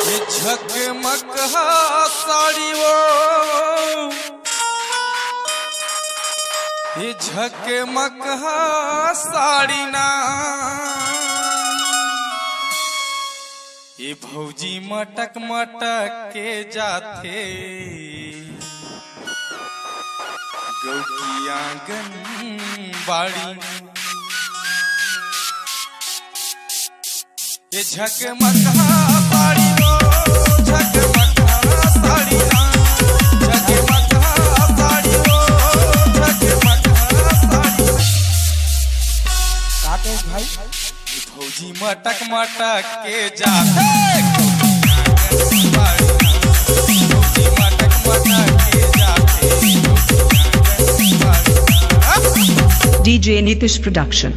ये झकमक साड़ी वो, ये झकमक साड़ी ना, ये भौजी मटक मटक के जाते गौ की आंगन बाड़ी। ये झकमक साड़ी वो, झकमक साड़ी ना, झकमक साड़ी वो, झकमक साड़ी। राकेश भाई भौजी मटक मटक के जाते भौजी मटक मटक के जाते। DJ Nitish Production.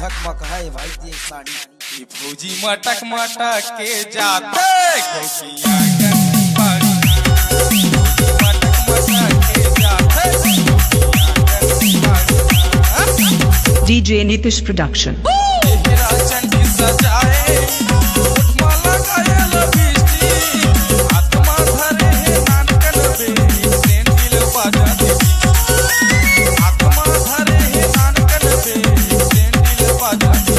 झकमक है भाई ये साड़ी। ये भौजी मटक मटक के जाते गौ की आंगन बाड़ी। मटक मटक के जाते DJ Nitish Production. हीरा चंडी सजाए माला गायल बिस्ती, आत्मा धरे है नानकन बे सेंडिल बाजाते। आत्मा धरे है नानकन बे सेंडिल बाजाते।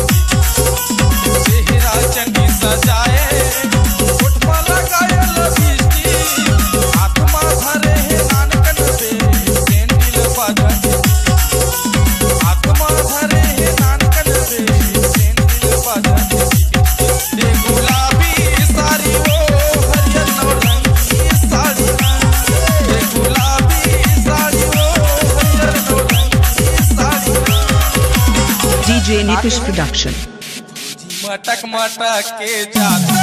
हीरा चंडी सजाए माला गायल बिस्ती, आत्मा धरे है नानकन बे सेंडिल बाजाते। आत्मा धरे है नानकन बे सेंडिल बाजाते। ये गुलाबी साड़ी वो, हरियर नौरंगी साड़ी ना, ये गुलाबी साड़ी वो, हरियर नौरंगी साड़ी ना। DJ Nitish Production. मटक मटक के जाते